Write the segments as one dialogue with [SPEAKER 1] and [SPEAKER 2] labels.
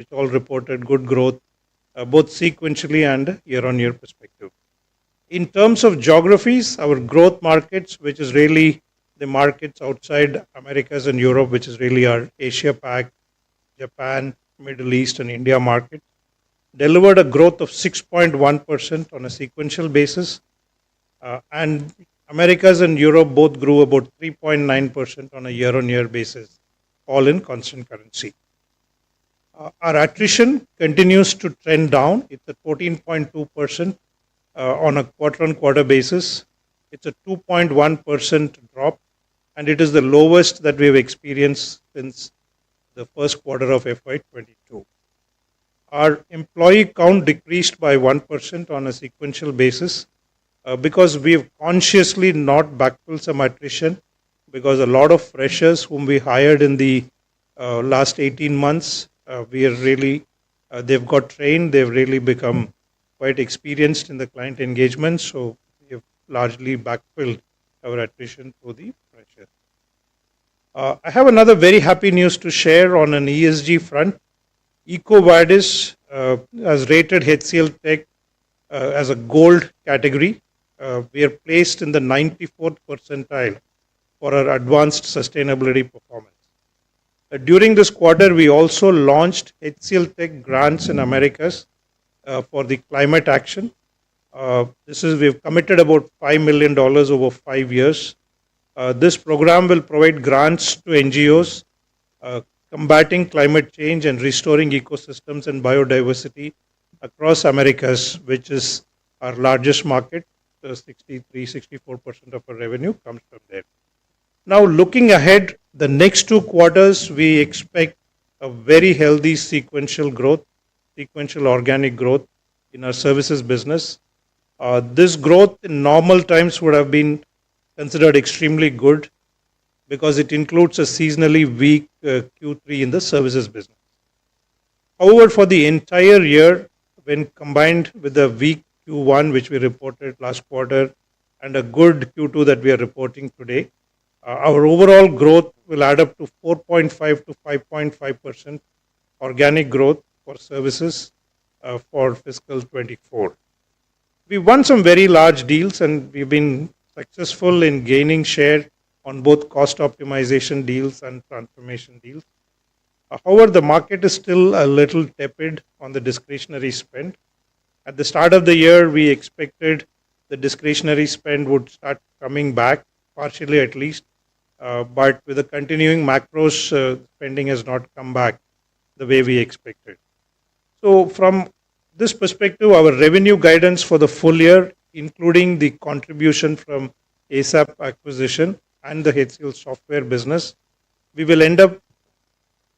[SPEAKER 1] which all reported good growth, both sequentially and year-on-year perspective. In terms of geographies, our growth markets, which is really the markets outside Americas and Europe, which is really our Asia Pac, Japan, Middle East, and India market, delivered a growth of 6.1% on a sequential basis, and Americas and Europe both grew about 3.9% on a year-on-year basis, all in constant currency. Our attrition continues to trend down. It's at 14.2% on a quarter-on-quarter basis. It's a 2.1% drop, and it is the lowest that we have experienced since the first quarter of FY22. Our employee count decreased by 1% on a sequential basis because we have consciously not backfilled some attrition, because a lot of freshers whom we hired in the last 18 months, they've got trained, they've really become quite experienced in the client engagement, so we have largely backfilled our attrition through the freshers. I have another very happy news to share on an ESG front. EcoVadis has rated HCLTech as a gold category. We are placed in the 94th percentile for our advanced sustainability performance. During this quarter, we also launched HCLTech grants in Americas for the climate action. We've committed about $5 million over 5 years. This program will provide grants to NGOs combating climate change and restoring ecosystems and biodiversity across Americas, which is our largest market. 64% of our revenue comes from there. Now, looking ahead, the next 2 quarters, we expect a very healthy sequential organic growth in our services business. This growth in normal times would have been considered extremely good because it includes a seasonally weak Q3 in the services business. However, for the entire year, when combined with the weak Q1, which we reported last quarter, and a good Q2 that we are reporting today, our overall growth will add up to 4.5 to 5.5% organic growth for services for fiscal 24. We won some very large deals, and we've been successful in gaining share on both cost optimization deals and transformation deals. However, the market is still a little tepid on the discretionary spend. At the start of the year, we expected the discretionary spend would start coming back, partially at least, but with the continuing macros, spending has not come back the way we expected. So from this perspective, our revenue guidance for the full year, including the contribution from ASAP acquisition and the HCL software business, we will end up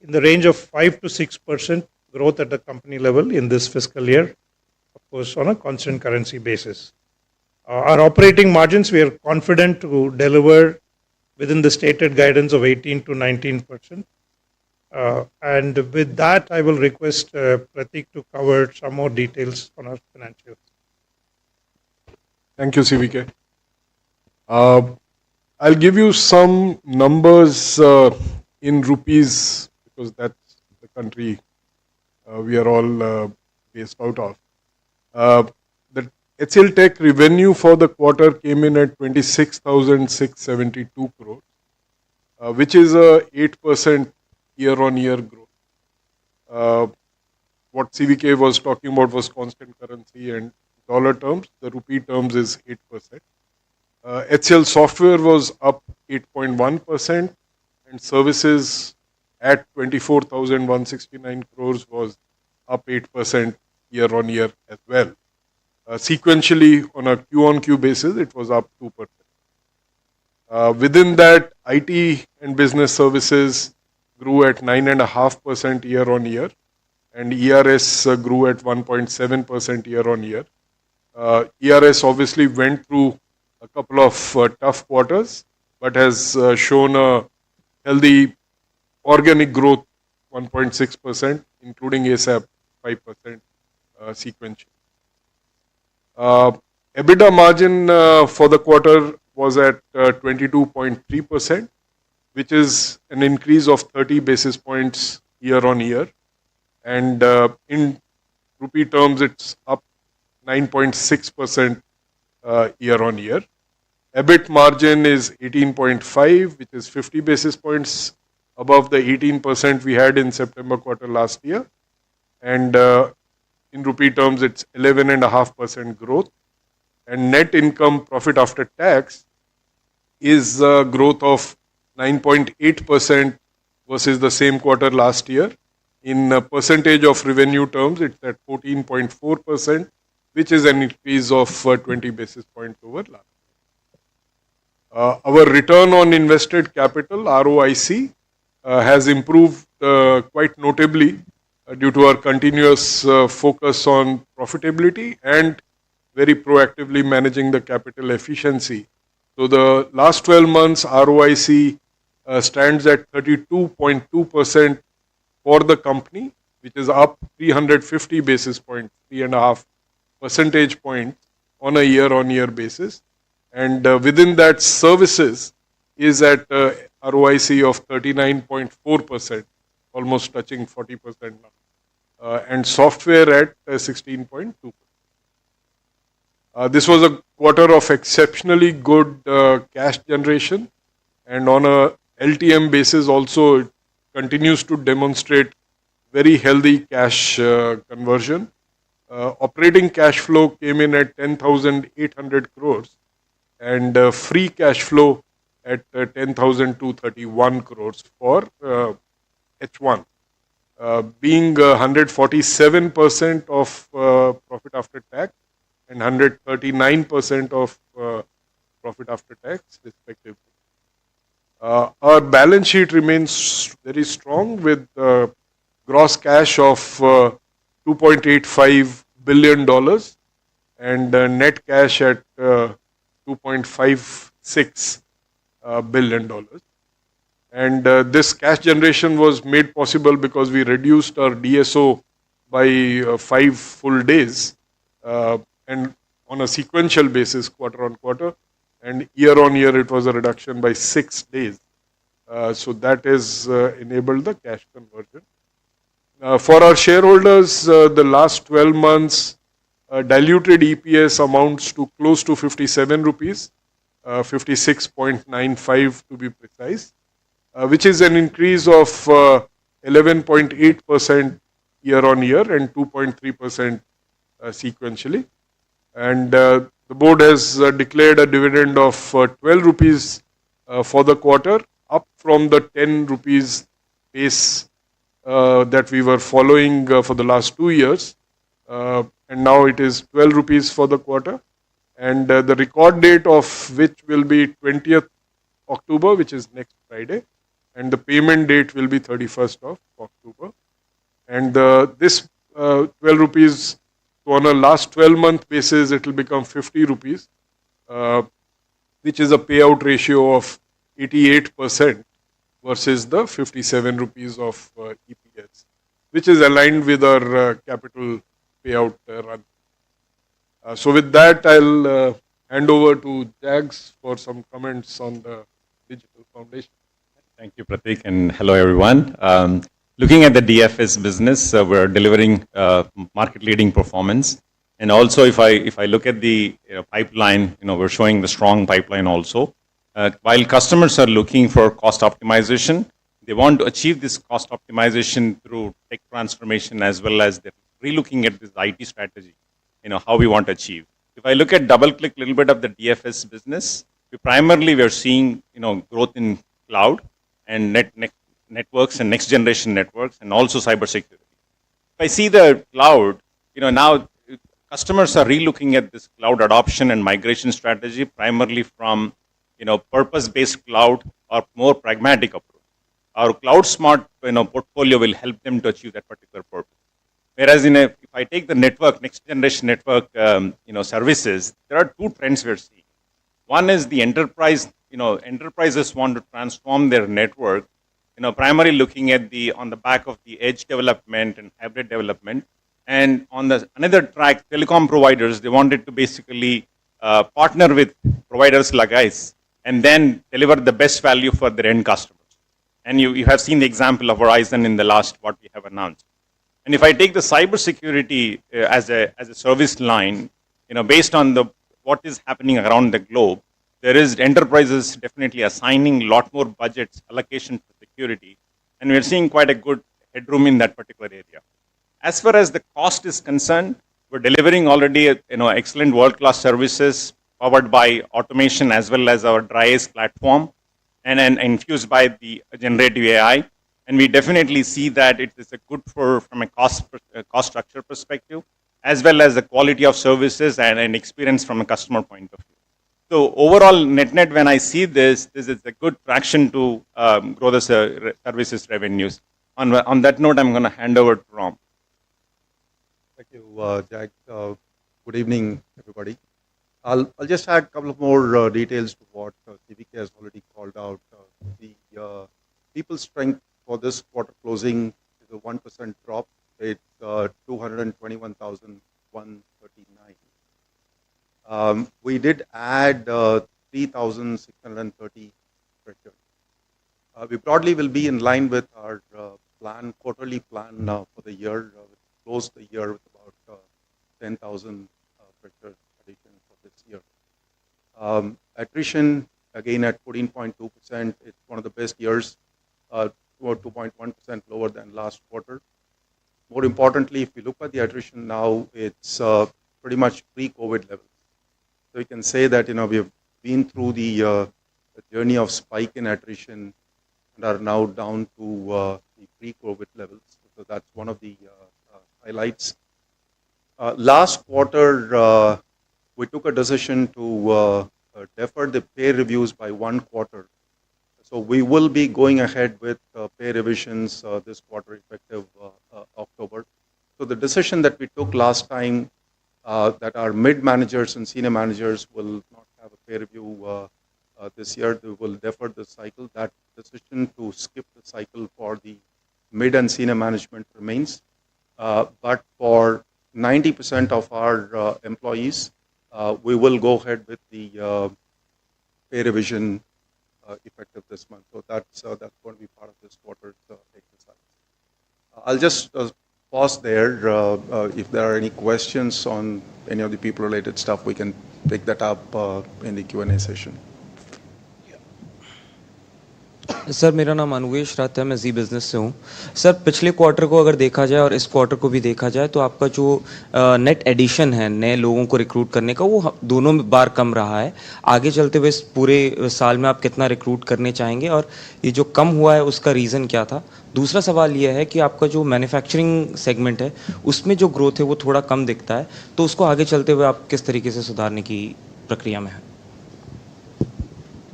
[SPEAKER 1] in the range of 5 to 6% growth at the company level in this fiscal year, of course, on a constant currency basis. Our operating margins, we are confident to deliver within the stated guidance of 18 to 19%. And with that, I will request Pratik to cover some more details on our financials.
[SPEAKER 2] Thank you, CVK. I'll give you some numbers in rupees, because that's the country we are all based out of. The HCLTech revenue for the quarter came in at 26,672 crores, which is a 8% year-on-year growth. What CVK was talking about was constant currency and dollar terms. The rupee terms is 8%. HCL software was up 8.1%, and services at 24,169 crores was up 8% year-on-year as well. Sequentially, on a Q-on-Q basis, it was up 2%. Within that, IT and business services grew at 9.5% year-on-year, and ERS grew at 1.7% year-on-year. ERS obviously went through a couple of tough quarters, but has shown a healthy organic growth, 1.6%, including ASAP 5% sequentially. EBITDA margin for the quarter was at 22.3%, which is an increase of 30 basis points year on year. and in rupee terms, it's up 9.6% year on year. EBIT margin is 18.5, which is 50 basis points above the 18% we had in September quarter last year. And in rupee terms, it's 11.5% growth. And net income profit after tax is a growth of 9.8% versus the same quarter last year. In percentage of revenue terms, it's at 14.4%, which is an increase of 20 basis points over last year. Our return on invested capital, ROIC, has improved quite notably due to our continuous focus on profitability and very proactively managing the capital efficiency. So the last 12 months ROIC stands at 32.2% for the company, which is up 350 basis points, 3.5 percentage points on a year-on-year basis. And within that, services is at ROIC of 39.4%, almost touching 40% now, and software at 16.2%. This was a quarter of exceptionally good cash generation, and on a LTM basis also it continues to demonstrate very healthy cash conversion. Operating cash flow came in at 10,800 crores and free cash flow at 10,231 crores for H1, being 147% of profit after tax and 139% of profit after tax, respectively. Our balance sheet remains very strong with gross cash of $2.85 billion and net cash at $2.56 billion. And this cash generation was made possible because we reduced our DSO by 5 full days, and on a sequential basis, quarter on quarter, and year on year, it was a reduction by 6 days. So that has enabled the cash conversion. For our shareholders, the last 12 months diluted EPS amounts to close to 57 rupees, 56.95 to be precise, which is an increase of 11.8% year on year and 2.3% sequentially. And the board has declared a dividend of 12 rupees for the quarter, up from the 10 rupees pace that we were following for the last 2 years. And now it is 12 rupees for the quarter. And the record date of which will be 20th October, which is next Friday. And the payment date will be 31st of October. And this 12 rupees, so on a last 12-month basis, it will become 50 rupees, which is a payout ratio of 88% versus the 57 rupees of EPS, which is aligned with our capital payout run. So with that, I'll hand over to Jags for some comments on the digital foundation.
[SPEAKER 3] Thank you, Pratik, and hello, everyone. Looking at the DFS business, we're delivering market-leading performance. And also, if I look at the pipeline, we're showing the strong pipeline also. While customers are looking for cost optimization, they want to achieve this cost optimization through tech transformation as well as they're relooking at this IT strategy, how we want to achieve. If I look at double-click a little bit of the DFS business, we're seeing growth in cloud and networks and next generation networks and also cybersecurity. If I see the cloud, now customers are relooking at this cloud adoption and migration strategy primarily from purpose-based cloud or more pragmatic approach. Our cloud smart portfolio will help them to achieve that particular purpose. Whereas if I take the network, next generation network services, there are 2 trends we're seeing. One is the enterprise, enterprises want to transform their network, primarily looking at on the back of the edge development and hybrid development. And on the another track, telecom providers, they wanted to basically partner with providers like us and then deliver the best value for their end customers. And you have seen the example of Verizon in the last, what we have announced. And if I take the cybersecurity as a service line, based on what is happening around the globe, there is enterprises definitely assigning a lot more budgets allocation for security, and we are seeing quite a good headroom in that particular area. As far as the cost is concerned, we're delivering already excellent world-class services powered by automation as well as our dry platform, and infused by the generative AI. And we definitely see that it is a good from a cost structure perspective, as well as the quality of services and experience from a customer point of view. So overall, net, when I see this is a good traction to grow the services revenues. On that note, I'm going to hand over to Ram.
[SPEAKER 4] Thank you, Jack. Good evening, everybody. I'll just add a couple of more details to what CVK has already called out. The people strength for this quarter closing is a 1% drop. It's 221,139. We did add 3,630 freshers. We broadly will be in line with our quarterly plan for the year. We closed the year with about 10,000 freshers addition for this year. Attrition, again at 14.2%, it's one of the best years, about 2.1% lower than last quarter. More importantly, if we look at the attrition now, it's pretty much pre-COVID levels. So we can say that we have been through the journey of spike in attrition and are now down to the pre-COVID levels. So that's one of the highlights. Last quarter, we took a decision to defer the pay reviews by 1 quarter. So we will be going ahead with pay revisions this quarter effective October. So the decision that we took last time that our mid-managers and senior managers will not have a pay review this year, they will defer the cycle. That decision to skip the cycle for the mid and senior management remains. But for 90% of our employees, we will go ahead with the pay revision effective this month. So that's going to be part of this quarter's exercise. I'll just pause there. If there are any questions on any of the people-related stuff, we can take that up in the Q&A session.
[SPEAKER 5] Sir मेरा नाम अनुवेश रात है, मैं जी business से हूँ. Sir पिछले quarter को अगर देखा जाए और इस क्वार्टर को भी देखा जाए तो आपका जो नेट एडिशन है नए लोगों को रिक्रूट करने का वो दोनों बार कम रहा है. आगे चलते हुए इस पूरे साल में आप कितना रिक्रूट करने चाहेंगे और ये जो कम हुआ है उसका रीज़न क्या था? दूसरा सवाल ये है कि आपका जो मैन्युफैक्चरिंग सेगमेंट है उसमें जो ग्रोथ है वो थोड़ा कम दिखता है, तो उसको आगे चलते हुए आप किस तरीके से सुधारने की प्रक्रिया में हैं?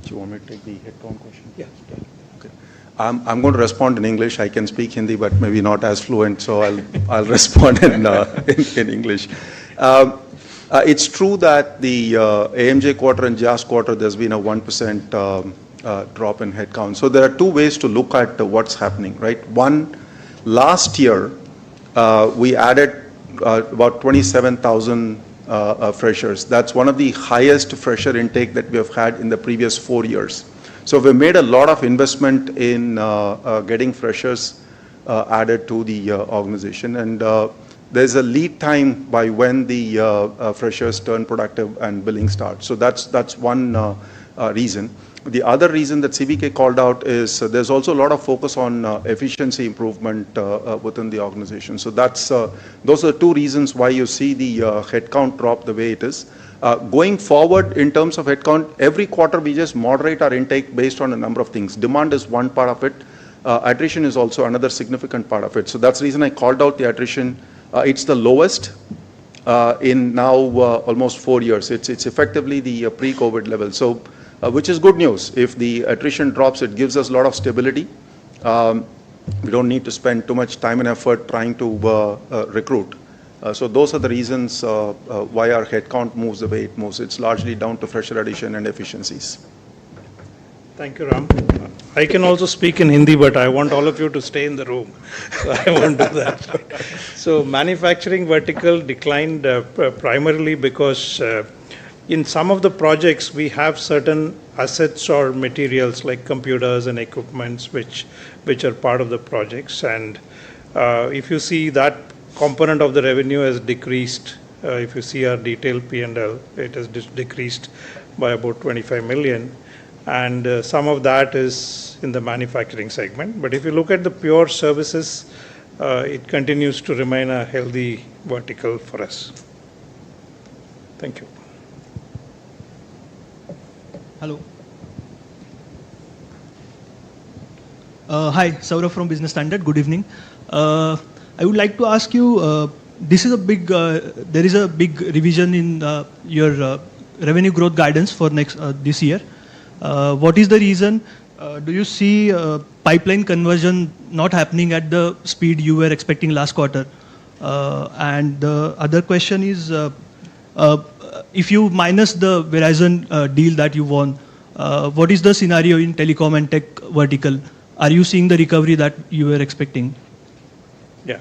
[SPEAKER 4] Do you want me to take the headcount question? Yeah. Okay. I'm going to respond in English. I can speak Hindi, but maybe not as fluent, so I'll respond in English. It's true that the AMJ quarter and JAS quarter, there's been a 1% drop in headcount. So there are two ways to look at what's happening, right? One, last year, we added about 27,000 freshers. That's one of the highest fresher intake that we have had in the previous 4 years. So we made a lot of investment in getting freshers added to the organization, and there's a lead time by when the freshers turn productive and billing starts. So that's one reason. The other reason that CVK called out is there's also a lot of focus on efficiency improvement within the organization. So those are two reasons why you see the headcount drop the way it is. Going forward in terms of headcount, every quarter we just moderate our intake based on a number of things. Demand is one part of it. Attrition is also another significant part of it. So that's the reason I called out the attrition. It's the lowest in now almost 4 years. It's effectively the pre-COVID level. So which is good news. If the attrition drops, it gives us a lot of stability. We don't need to spend too much time and effort trying to recruit. So those are the reasons why our headcount moves the way it moves. It's largely down to fresher addition and efficiencies.
[SPEAKER 1] Thank you, Ram. I can also speak in Hindi, but I want all of you to stay in the room. So I won't do that. So manufacturing vertical declined primarily because in some of the projects, we have certain assets or materials like computers and equipments which are part of the projects, and If you see that component of the revenue has decreased, if you see our detailed P&L, it has decreased by about 25 million. And some of that is in the manufacturing segment. But if you look at the pure services, it continues to remain a healthy vertical for us. Thank you.
[SPEAKER 6] Hello. Hi, Saurav from Business Standard. Good evening. I would like to ask you, this is a big, there is a big revision in your revenue growth guidance for this year. What is the reason? Do you see pipeline conversion not happening at the speed you were expecting last quarter? And the other question is, if you minus the Verizon deal that you won, what is the scenario in telecom and tech vertical? Are you seeing the recovery that you were expecting?
[SPEAKER 1] Yeah.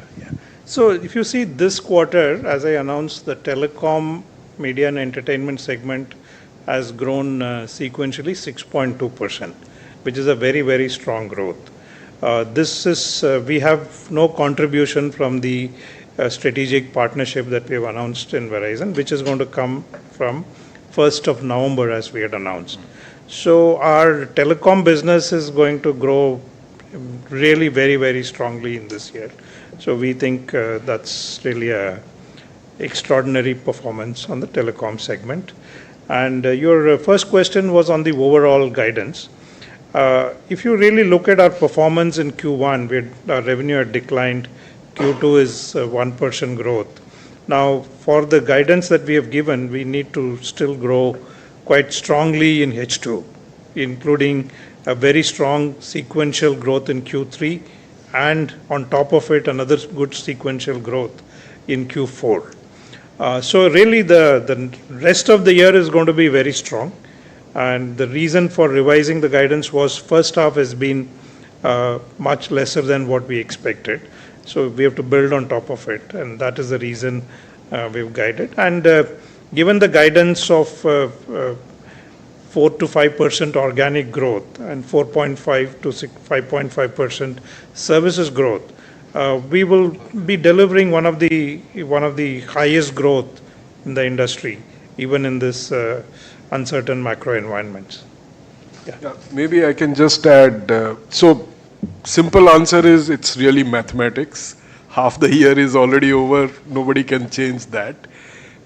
[SPEAKER 1] So if you see this quarter, as I announced, the telecom, media and entertainment segment has grown sequentially 6.2%, which is a very, very strong growth. We have no contribution from the strategic partnership that we have announced in Verizon, which is going to come from 1st of November as we had announced. So our telecom business is going to grow really very, very strongly in this year. So we think that's really a extraordinary performance on the telecom segment. And your first question was on the overall guidance. If you really look at our performance in Q1, our revenue had declined. Q2 is 1% growth. Now, for the guidance that we have given, we need to still grow quite strongly in H2, including a very strong sequential growth in Q3, and on top of it, another good sequential growth in Q4. So really, the rest of the year is going to be very strong. And the reason for revising the guidance was first half has been much lesser than what we expected. So we have to build on top of it. And that is the reason we've guided. And given the guidance of 4 to 5% organic growth and 4.5 to 5.5% services growth, we will be delivering one of the highest growth in the industry, even in this uncertain macro environments.
[SPEAKER 2] Yeah, maybe I can just add. So, simple answer is it's really mathematics. Half the year is already over. Nobody can change that.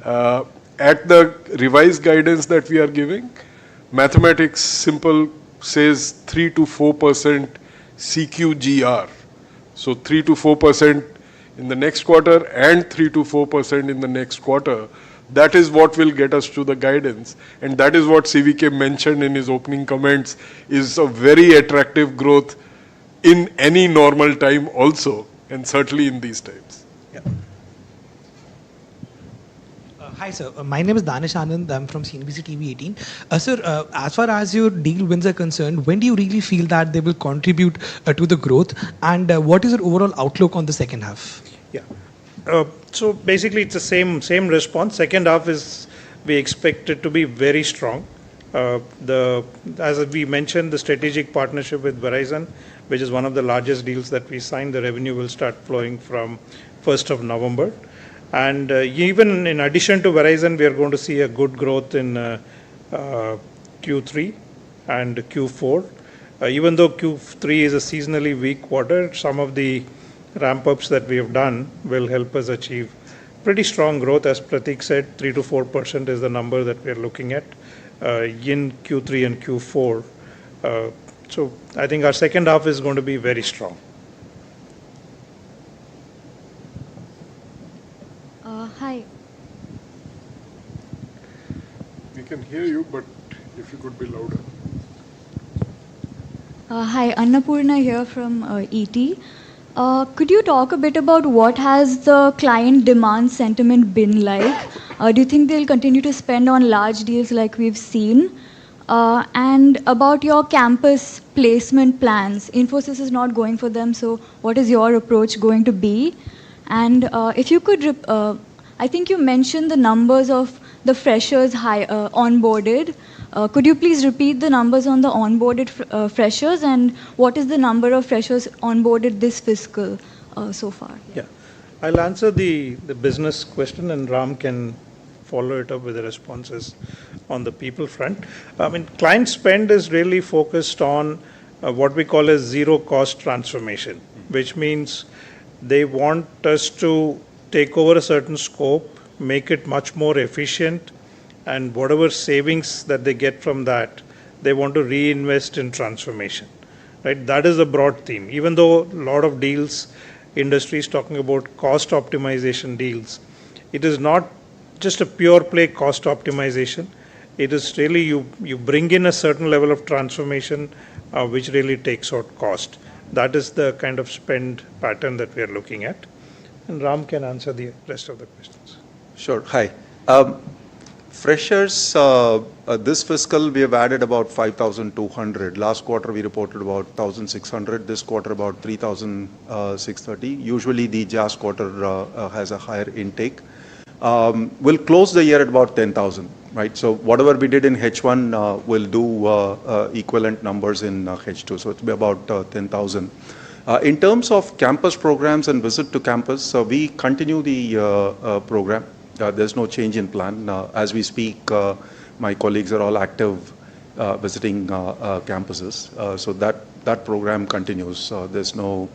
[SPEAKER 2] At the revised guidance that we are giving, mathematics simple says 3 to 4% CQGR. So 3 to 4% in the next quarter and 3 to 4% in the next quarter. That is what will get us to the guidance. And that is what CVK mentioned in his opening comments is a very attractive growth in any normal time also, and certainly in these times.
[SPEAKER 7] Yeah. Hi, sir. My name is Danish Anand. I'm from CNBC TV 18. Sir, as far as your deal wins are concerned, when do you really feel that they will contribute to the growth? And what is your overall outlook on the second half?
[SPEAKER 1] Yeah. So basically, it's the same response. Second half is we expect it to be very strong. As we mentioned, the strategic partnership with Verizon, which is one of the largest deals that we signed, the revenue will start flowing from 1st of November. And even in addition to Verizon, we are going to see a good growth in Q3 and Q4. Even though Q3 is a seasonally weak quarter, some of the ramp-ups that we have done will help us achieve pretty strong growth. As Prateek said, 3 to 4% is the number that we are looking at in Q3 and Q4. So I think our second half is going to be very strong.
[SPEAKER 8] Hi.
[SPEAKER 2] We can hear you, but if you could be louder.
[SPEAKER 8] Hi, Annapurna here from ET. Could you talk a bit about what has the client demand sentiment been like? Do you think they'll continue to spend on large deals like we've seen? And about your campus placement plans, Infosys is not going for them, so what is your approach going to be? And if you could, I think you mentioned the numbers of the freshers onboarded. Could you please repeat the numbers on the onboarded freshers, and what is the number of freshers onboarded this fiscal so far?
[SPEAKER 1] Yeah. I'll answer the business question, and Ram can follow it up with the responses on the people front. I mean, client spend is really focused on what we call as zero cost transformation, which means they want us to take over a certain scope, make it much more efficient, and whatever savings that they get from that, they want to reinvest in transformation. Right? That is a broad theme. Even though a lot of deals, industry is talking about cost optimization deals, it is not just a pure play cost optimization. It is really you bring in a certain level of transformation which really takes out cost. That is the kind of spend pattern that we are looking at. And Ram can answer the rest of the questions.
[SPEAKER 4] Sure. Hi. Freshers, this fiscal we have added about 5,200. Last quarter we reported about 1,600. This quarter about 3,630. Usually the JAS quarter has a higher intake. We'll close the year at about 10,000, right? So whatever we did in H1, we'll do equivalent numbers in H2. So it'll be about 10,000. In terms of campus programs and visit to campus, we continue the program. There's no change in plan. As we speak, my colleagues are all active visiting campuses. So that program continues. There's no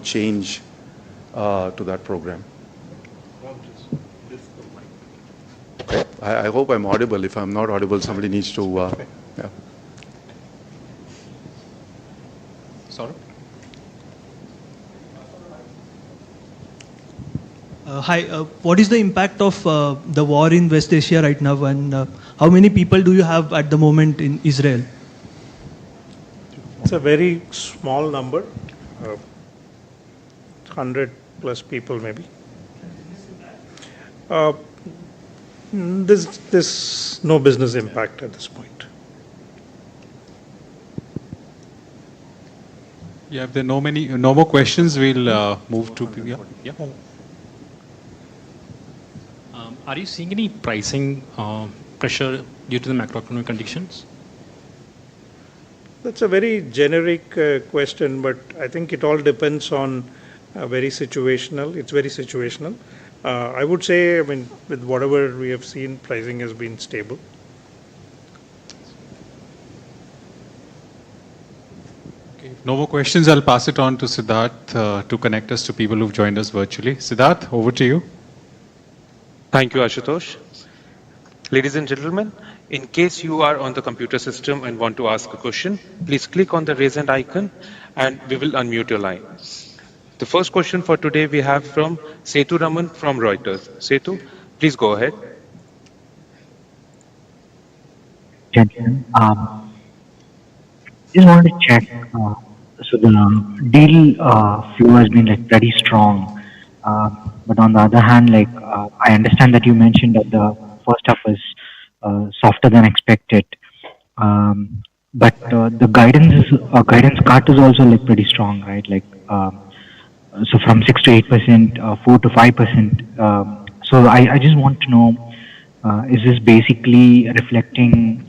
[SPEAKER 4] change to that program. I hope I'm audible. If I'm not audible, somebody needs to. Yeah.
[SPEAKER 9] Sorry.
[SPEAKER 6] Hi, what is the impact of the war in West Asia right now, and how many people do you have at the moment in Israel?
[SPEAKER 1] It's a very small number, 100 plus people maybe. There's no business impact at this point.
[SPEAKER 9] Yeah, if there are no more questions, we'll move to yeah.
[SPEAKER 10] Are you seeing any pricing pressure due to the macroeconomic conditions?
[SPEAKER 1] That's a very generic question, but I think it all depends on very situational. It's very situational. I would say, I mean, with whatever we have seen, pricing has been stable.
[SPEAKER 9] Okay. No more questions. I'll pass it on to Siddharth to connect us to people who've joined us virtually. Siddharth, over to you.
[SPEAKER 11] Thank you, Ashutosh. Ladies and gentlemen, in case you are on the computer system and want to ask a question, please click on the raise hand icon and we will unmute your line. The first question for today we have from Setu Raman from Reuters. Setu, please go ahead.
[SPEAKER 12] Gentlemen, just wanted to check. So the deal flow has been like pretty strong, but on the other hand, like I understand that you mentioned that the first half was softer than expected, but the guidance cut is also like pretty strong, right? Like so from 6 to 8%, 4 to 5%. So I just want to know, is this basically reflecting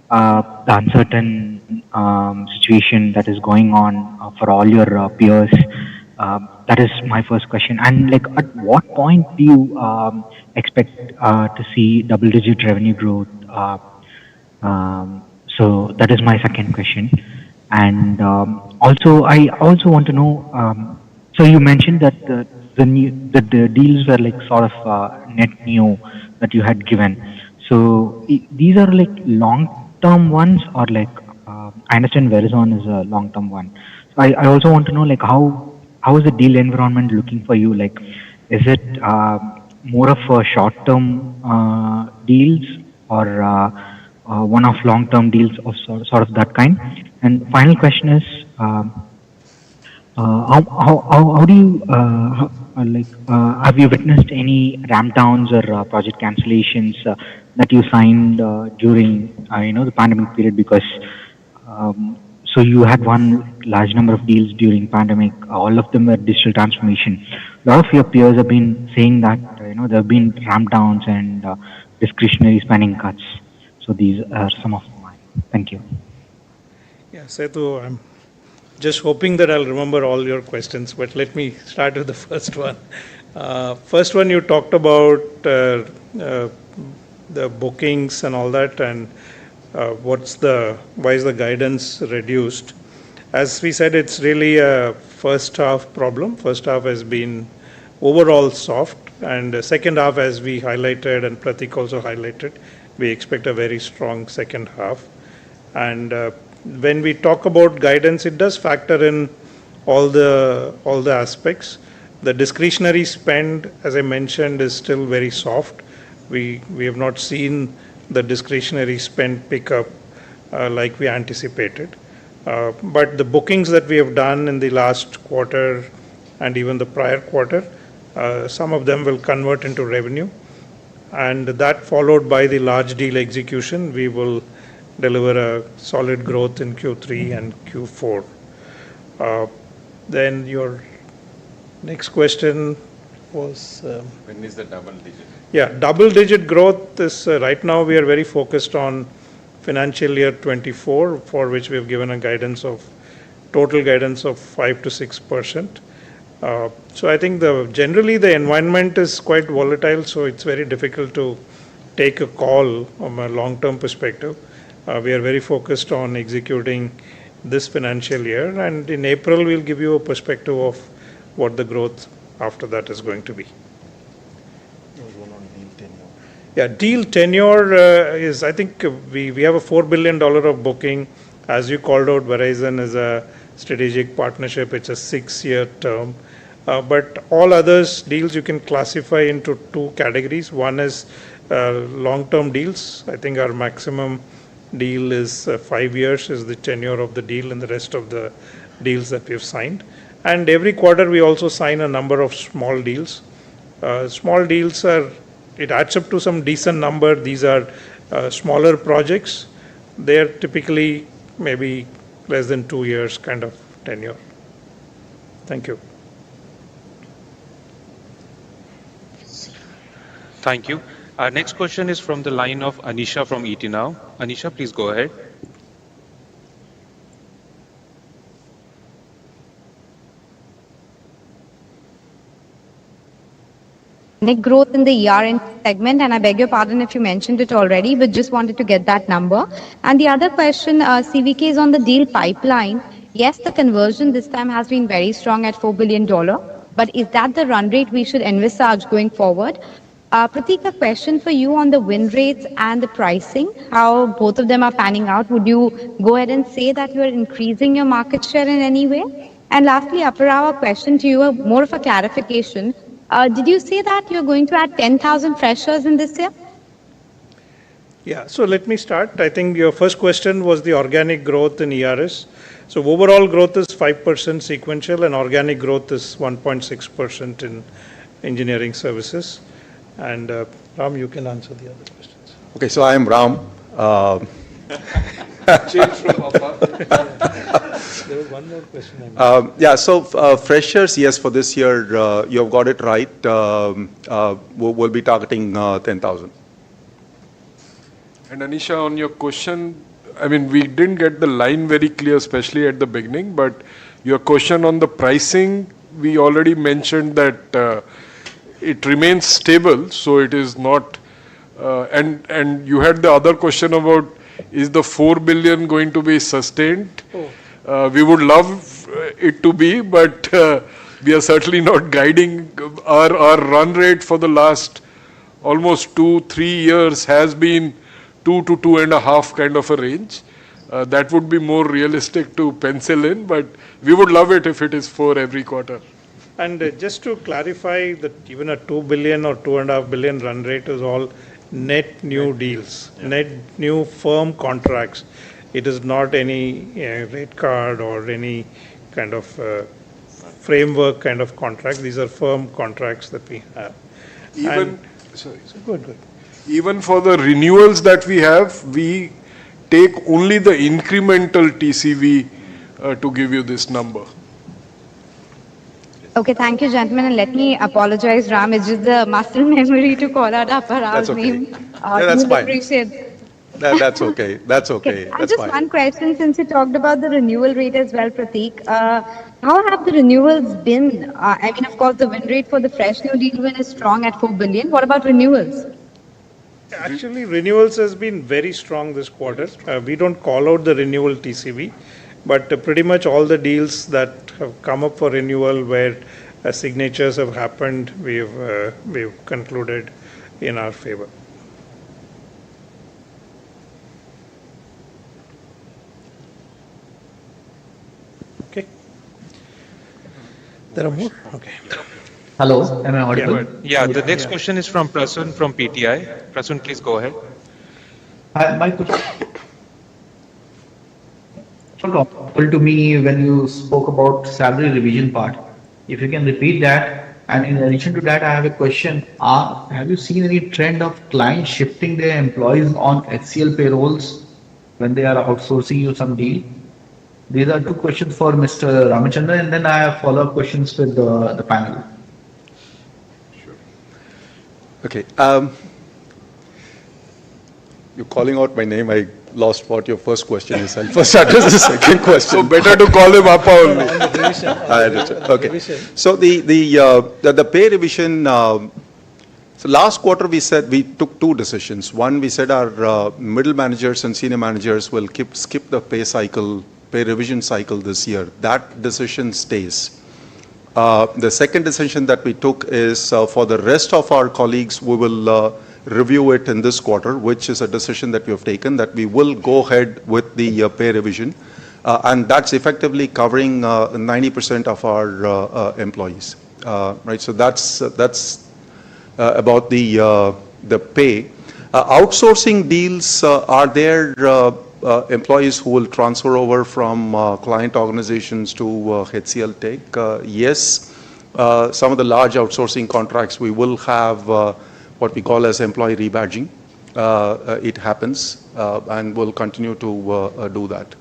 [SPEAKER 12] the uncertain situation that is going on for all your peers? That is my first question. And like, at what point do you expect to see double-digit revenue growth? So that is my second question. And also, I also want to know. So you mentioned that the deals were like sort of net new that you had given. So these are like long-term ones, or like I understand Verizon is a long-term one. So I also want to know like how is the deal environment looking for you? Like, is it more of a short-term deals or one-off long-term deals of sort of that kind? And final question is, how do you have you witnessed any ramp downs or project cancellations that you signed during the pandemic period? Because so you had one large number of deals during pandemic. All of them were digital transformation. A lot of your peers have been saying that there have been ramp downs and discretionary spending cuts. So these are some of mine. Thank you.
[SPEAKER 1] Yeah, Setu, Just hoping that I'll remember all your questions, but let me start with the first one. First one, you talked about the bookings and all that, and why is the guidance reduced? As we said, it's really a first half problem. First half has been overall soft, and the second half, as we highlighted and Pratik also highlighted, we expect a very strong second half. And when we talk about guidance, it does factor in all the aspects. The discretionary spend, as I mentioned, is still very soft. We have not seen the discretionary spend pick up like we anticipated. But the bookings that we have done in the last quarter and even the prior quarter, some of them will convert into revenue. And that followed by the large deal execution, we will deliver a solid growth in Q3 and Q4. Then your next question was?
[SPEAKER 3] When is the double digit?
[SPEAKER 1] Yeah, double digit growth is right now we are very focused on financial year 24, for which we have given a total guidance of 5 to 6%. So I think generally the environment is quite volatile, so it's very difficult to take a call from a long-term perspective. We are very focused on executing this financial year, and in April we'll give you a perspective of what the growth after that is going to be. Yeah, deal tenure is, I think we have a $4 billion of booking. As you called out, Verizon is a strategic partnership. It's a 6-year term. But all others deals you can classify into two categories. One is long-term deals. I think our maximum deal is 5 years is the tenure of the deal, and the rest of the deals that we have signed. And every quarter we also sign a number of small deals. Small deals it adds up to some decent number. These are smaller projects. They're typically maybe less than 2 years kind of tenure. Thank you.
[SPEAKER 11] Thank you. Our next question is from the line of Anisha from ET Now. Anisha, please go ahead.
[SPEAKER 13] Growth in the ERN segment, and I beg your pardon if you mentioned it already, but just wanted to get that number. And the other question, CVK, is on the deal pipeline. Yes, the conversion this time has been very strong at $4 billion, but is that the run rate we should envisage going forward? Pratik, a question for you on the win rates and the pricing, how both of them are panning out. Would you go ahead and say that you are increasing your market share in any way? And lastly, Aparava, a question to you, more of a clarification. Did you say that you're going to add 10,000 freshers in this year?
[SPEAKER 1] Yeah, so let me start. I think your first question was the organic growth in ERS. So overall growth is 5% sequential, and organic growth is 1.6% in engineering services. And Ram, you can answer the other questions.
[SPEAKER 4] Okay, so I am Ram.
[SPEAKER 1] There was one more question.
[SPEAKER 4] Yeah, so freshers, yes, for this year, you have got it right. We'll be targeting 10,000.
[SPEAKER 2] And Anisha, on your question, I mean, we didn't get the line very clear, especially at the beginning, but your question on the pricing, we already mentioned that it remains stable, so it is not, and you had the other question about, is the 4 billion going to be sustained? We would love it to be, but we are certainly not guiding. Our run rate for the last almost 2-3 years has been 2 to 2.5 kind of a range. That would be more realistic to pencil in, but we would love it if it is 4 every quarter.
[SPEAKER 1] And just to clarify that even a 2 billion or 2.5 billion run rate is all net new deals, net new firm contracts. It is not any rate card or any kind of framework kind of contract. These are firm contracts that we have. Good.
[SPEAKER 2] Even for the renewals that we have, we take only the incremental TCV to give you this number.
[SPEAKER 13] Okay, thank you, gentlemen. And let me apologize, Ram. It's just the muscle memory to call out Aparav's name.
[SPEAKER 4] Yeah, that's fine.
[SPEAKER 13] Appreciate
[SPEAKER 4] That's okay. That's okay.
[SPEAKER 13] And
[SPEAKER 4] That's
[SPEAKER 13] just
[SPEAKER 4] fine.
[SPEAKER 13] one question, since you talked about the renewal rate as well, Prateek. How have the renewals been? I mean, of course, the win rate for the fresh new deal win is strong at 4 billion. What about renewals?
[SPEAKER 1] Actually, renewals has been very strong this quarter. We don't call out the renewal TCV, but pretty much all the deals that have come up for renewal where signatures have happened, we've concluded in our favor. Okay. There are more? Okay.
[SPEAKER 14] Hello, am I audible?
[SPEAKER 11] Yeah, the next question is from Prasun from PTI. Prasun, please go ahead.
[SPEAKER 14] Hi, my question occurred to me when you spoke about salary revision part. If you can repeat that, and in addition to that, I have a question. Have you seen any trend of clients shifting their employees on HCL payrolls when they are outsourcing you some deal? These are two questions for Mr. Ramachandran, and then I have follow-up questions with the panel.
[SPEAKER 4] Okay. You're calling out my name. I lost what your first question is. I'll first address the second question.
[SPEAKER 2] So better to call him Appa only.
[SPEAKER 4] I understand. Okay. So the pay revision. So last quarter we said we took two decisions. One, we said our middle managers and senior managers will skip the pay revision cycle this year. That decision stays. The second decision that we took is for the rest of our colleagues, we will review it in this quarter, which is a decision that we have taken, that we will go ahead with the pay revision. And that's effectively covering 90% of our employees. Right. So that's about the pay. Outsourcing deals, are there employees who will transfer over from client organizations to HCLTech? Yes. Some of the large outsourcing contracts, we will have what we call as employee rebadging. It happens, and we'll continue to do that.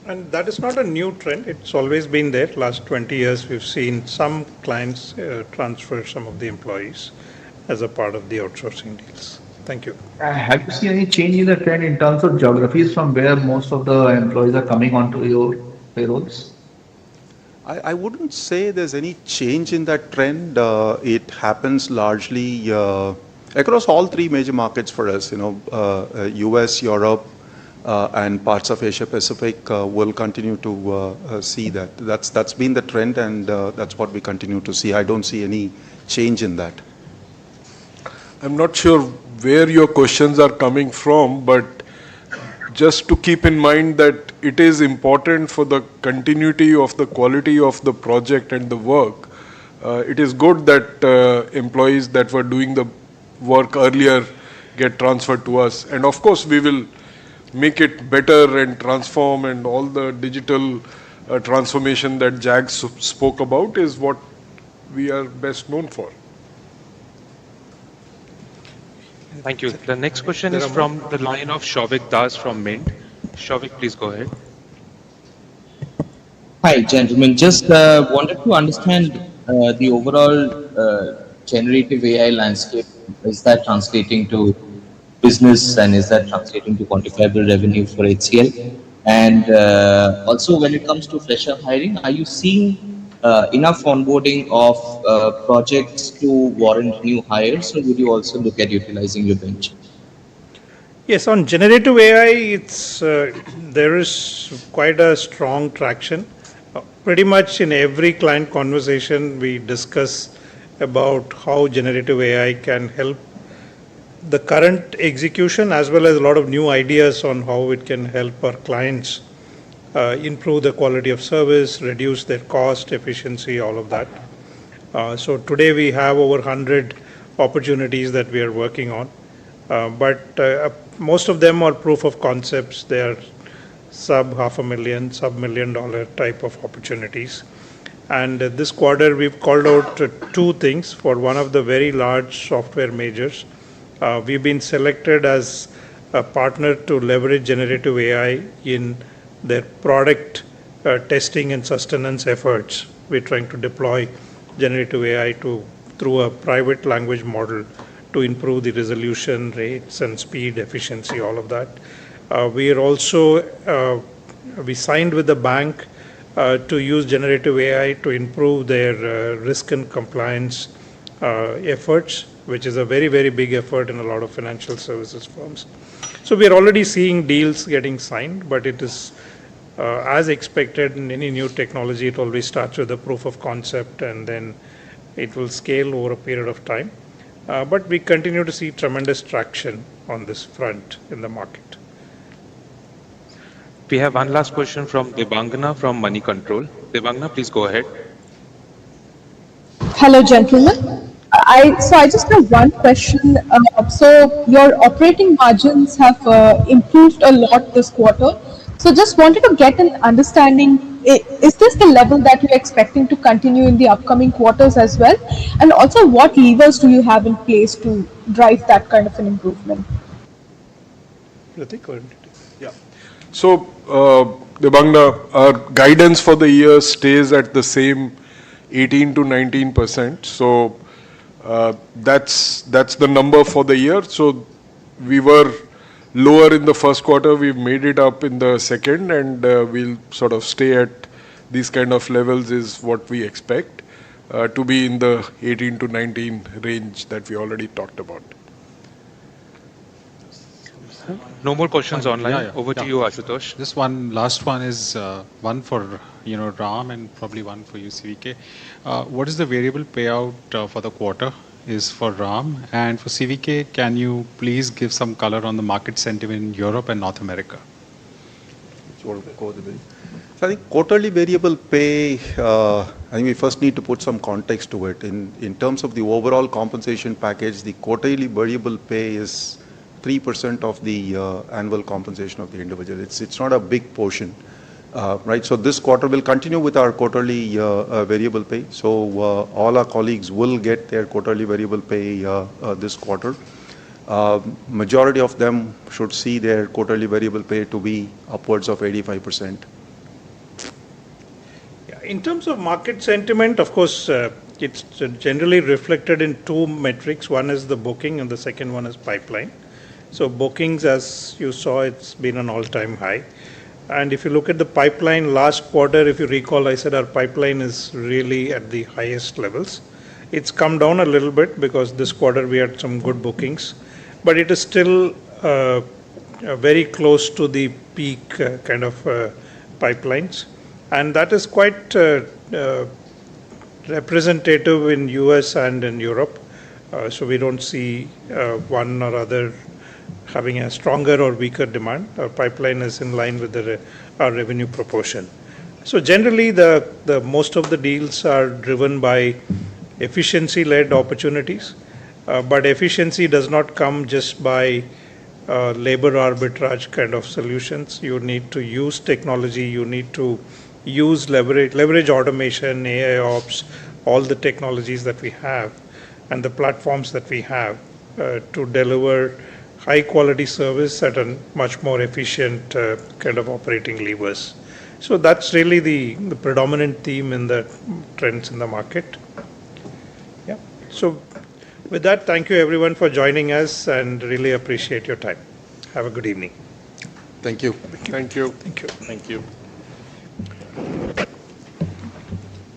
[SPEAKER 1] And that is not a new trend. It's always been there. Last 20 years, we've seen some clients transfer some of the employees as a part of the outsourcing deals. Thank you.
[SPEAKER 14] Have you seen any change in the trend in terms of geographies from where most of the employees are coming onto your payrolls?
[SPEAKER 4] I wouldn't say there's any change in that trend. It happens largely across all three major markets for us. US, Europe, and parts of Asia Pacific will continue to see that. That's been the trend, and that's what we continue to see. I don't see any change in that.
[SPEAKER 2] I'm not sure where your questions are coming from, but just to keep in mind that it is important for the continuity of the quality of the project and the work. It is good that employees that were doing the work earlier get transferred to us. And of course, we will make it better and transform, and all the digital transformation that Jag spoke about is what we are best known for.
[SPEAKER 11] Thank you. The next question is from the line of Shavik Das from Mint. Shavik, please go ahead.
[SPEAKER 15] Hi, gentlemen. Just wanted to understand the overall generative AI landscape. Is that translating to business, and is that translating to quantifiable revenue for HCL? And also, when it comes to fresher hiring, are you seeing enough onboarding of projects to warrant new hires, or would you also look at utilizing your bench?
[SPEAKER 1] Yes, on generative AI, there is quite a strong traction. Pretty much in every client conversation, we discuss about how generative AI can help the current execution, as well as a lot of new ideas on how it can help our clients improve the quality of service, reduce their cost, efficiency, all of that. So today we have over 100 opportunities that we are working on, but most of them are proof of concepts. They are sub $500,000, sub-$1 million type of opportunities. And this quarter we've called out two things. For one of the very large software majors, we've been selected as a partner to leverage generative AI in their product testing and sustenance efforts. We're trying to deploy generative AI through a private language model to improve the resolution rates and speed, efficiency, all of that. We are also, we signed with the bank to use generative AI to improve their risk and compliance efforts, which is a very, very big effort in a lot of financial services firms. So we are already seeing deals getting signed, but it is as expected in any new technology, it always starts with a proof of concept and then it will scale over a period of time. But we continue to see tremendous traction on this front in the market.
[SPEAKER 11] We have one last question from Devangana from Moneycontrol. Devangana, please go ahead.
[SPEAKER 16] Hello, gentlemen. I just have one question. So your operating margins have improved a lot this quarter. So just wanted to get an understanding, is this the level that you're expecting to continue in the upcoming quarters as well? And also, what levers do you have in place to drive that kind of an improvement?
[SPEAKER 2] Yeah. So, Devangana, our guidance for the year stays at the same 18 to 19%. So, that's the number for the year. So, we were lower in the first quarter, we've made it up in the second, and we'll sort of stay at these kind of levels is what we expect to be in the 18 to 19 range that we already talked about.
[SPEAKER 11] No more questions online. Over to you, Ashutosh.
[SPEAKER 9] Just one last one is one for Ram and probably one for you, CVK. What is the variable payout for the quarter? Is for Ram, and for CVK, can you please give some color on the market sentiment in Europe and North America?
[SPEAKER 4] So I think quarterly variable pay, I think we first need to put some context to it. In terms of the overall compensation package, the quarterly variable pay is 3% of the annual compensation of the individual. It's not a big portion. Right, so this quarter will continue with our quarterly variable pay. So all our colleagues will get their quarterly variable pay this quarter. Majority of them should see their quarterly variable pay to be upwards of 85%.
[SPEAKER 1] Yeah, in terms of market sentiment, of course, it's generally reflected in two metrics. One is the booking and the second one is pipeline. So bookings, as you saw, it's been an all-time high. And if you look at the pipeline last quarter, if you recall, I said our pipeline is really at the highest levels. It's come down a little bit because this quarter we had some good bookings, but it is still very close to the peak kind of pipelines. And that is quite representative in US and in Europe. So we don't see one or other having a stronger or weaker demand. Our pipeline is in line with our revenue proportion. So generally, the most of the deals are driven by efficiency-led opportunities, but efficiency does not come just by labor arbitrage kind of solutions. You need to use technology. You need to use leverage automation, AI ops, all the technologies that we have, and the platforms that we have to deliver high quality service at a much more efficient kind of operating levers. So that's really the predominant theme in the trends in the market. Yeah. So with that, thank you everyone for joining us and really appreciate your time. Have a good evening.
[SPEAKER 4] Thank you.
[SPEAKER 2] Thank you.
[SPEAKER 1] Thank you.
[SPEAKER 2] Thank you.